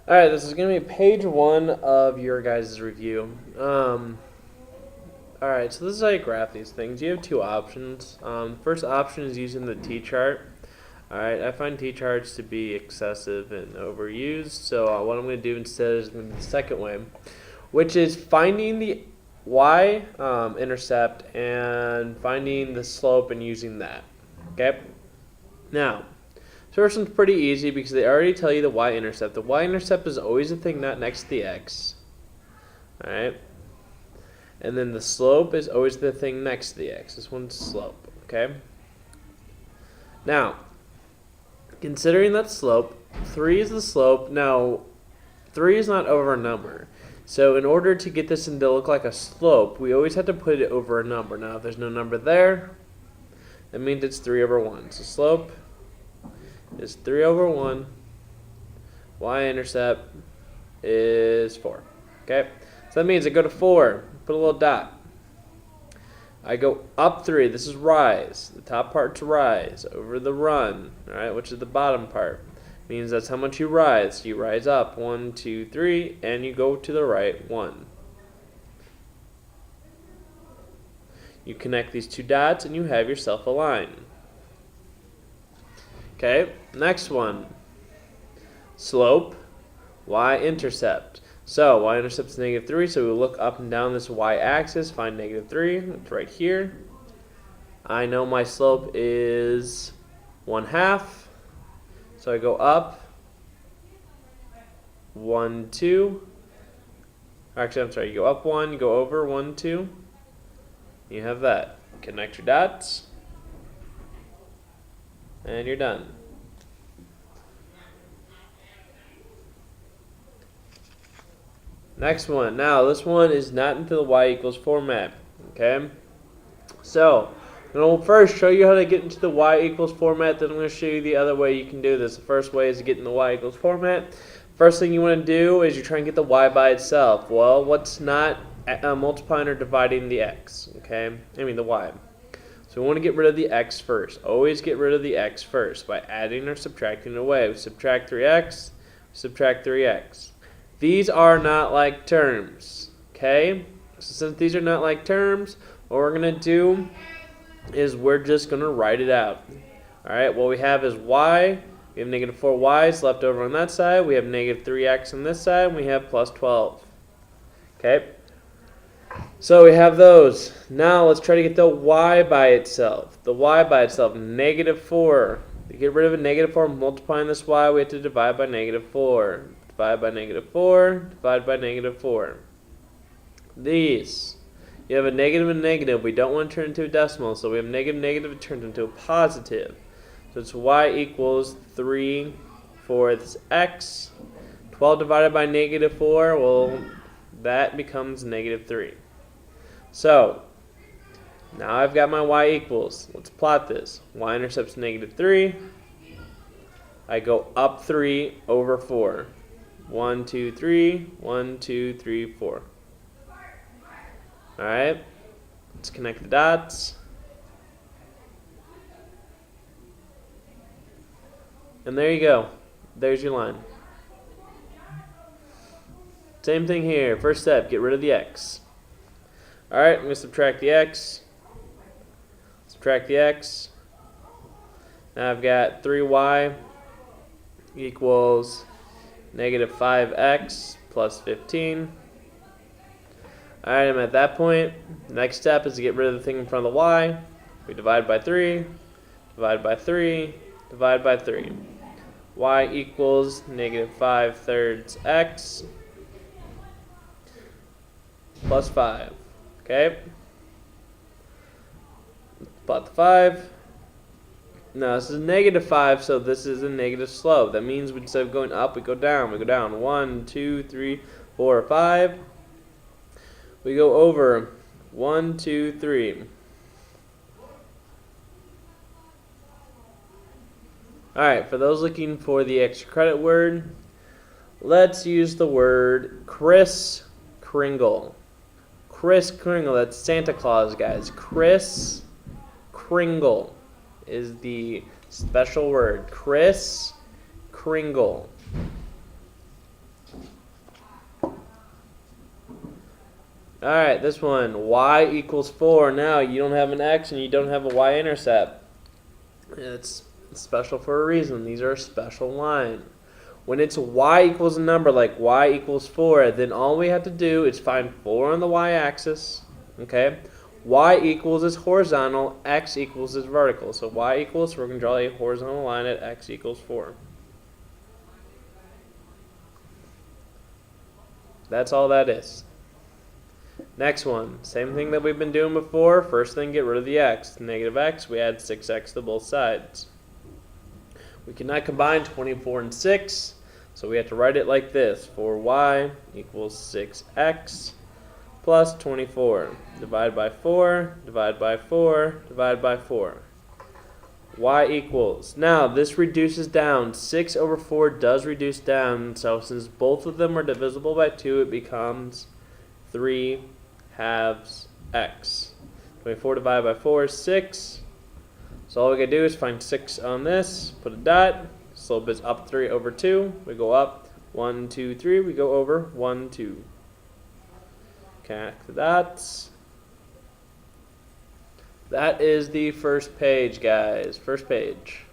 Alright, this is going to be page 1 of your guys' review. Alright, so this is how you graph these things. You have two options. The first option is using the T-chart. Alright, I find T-charts to be excessive and overused, so what I'm going to do instead is going to do the second way, which is finding the y-intercept and finding the slope and using that. Okay? Now, first one's pretty easy because they already tell you the y-intercept. The y-intercept is always the thing not next to the x. Alright? And then the slope is always the thing next to the x. This one's slope. Okay? Now, considering that slope, 3 is the slope. Now, 3 is not over a number. So in order to get this to look like a slope, we always have to put it over a number. Now, if there's no number there, that means it's 3 over 1. So slope is 3 over 1. Y-intercept is 4. Okay? So that means I go to 4, put a little dot. I go up 3. This is rise. The top part's rise over the run, all right, which is the bottom part. Means that's how much you rise. You rise up 1, 2, 3, and you go to the right 1. You connect these two dots, and you have yourself a line. Okay, next one. Slope, y-intercept. So y-intercept is -3, so we look up and down this y-axis, find -3. It's right here. I know my slope is 1/2. So I go up 1, 2. Actually, I'm sorry. You go up 1, you go over 1, 2. You have that. Connect your dots, and you're done. Next one. Now, this one is not into the y equals format. Okay? So, I'm going to first show you how to get into the y equals format, then I'm going to show you the other way you can do this. The first way is to get in the y equals format. First thing you want to do is you try and get the y by itself. Well, what's not multiplying or dividing the x? Okay? I mean the y. So we want to get rid of the x first. Always get rid of the x first by adding or subtracting away. We subtract 3x, subtract 3x. These are not like terms. Okay? So since these are not like terms, what we're going to do is we're just going to write it out. Alright, what we have is y. We have -4y's left over on that side. We have -3x on this side. And we have plus 12. Okay? So we have those. Now let's try to get the y by itself. The y by itself, -4. To get rid of a -4, multiplying this y, we have to divide by -4. Divide by -4. Divide by -4. These. You have a negative and negative. We don't want to turn into a decimal, so we have negative, it turns into a positive. So it's y equals 3/4 x. 12 divided by -4, well, that becomes -3. So, now I've got my y equals. Let's plot this. Y-intercept's -3. I go up 3 over 4. 1, 2, 3. 1, 2, 3, 4. Alright, let's connect the dots. And there you go. There's your line. Same thing here. First step, get rid of the x. Alright, I'm going to subtract the x. Subtract the x. Now I've got 3y equals -5x plus 15. Alright, I'm at that point. Next step is to get rid of the thing in front of the y. We divide by 3, divide by 3, divide by 3. Y equals -5/3 x plus 5. Okay? Plot the 5. Now this is -5, so this is a negative slope. That means instead of going up, we go down. We go down 1, 2, 3, 4, 5. We go over 1, 2, 3. Alright, for those looking for the extra credit word, let's use the word Kris Kringle. Kris Kringle, that's Santa Claus, guys. Kris Kringle is the special word. Kris Kringle. Alright, this one, y equals 4. Now, you don't have an x and you don't have a y-intercept. It's special for a reason. These are a special line. When it's y equals a number like y equals 4, then all we have to do is find 4 on the y-axis. Okay? Y equals is horizontal, x equals is vertical. So y equals, we're going to draw a horizontal line at x equals 4. That's all that is. Next one, same thing that we've been doing before. First thing, get rid of the x. Negative x, we add 6x to both sides. We cannot combine 24 and 6, so we have to write it like this. 4y equals 6x plus 24. Divide by 4, divide by 4, divide by 4. Y equals. Now, this reduces down. 6 over 4 does reduce down, so since both of them are divisible by 2, it becomes 3 halves x. 24 divided by 4 is 6. So all we gotta do is find 6 on this, put a dot, slope is up 3 over 2. We go up 1, 2, 3, we go over 1, 2. Connect the dots. That is the first page, guys. First page.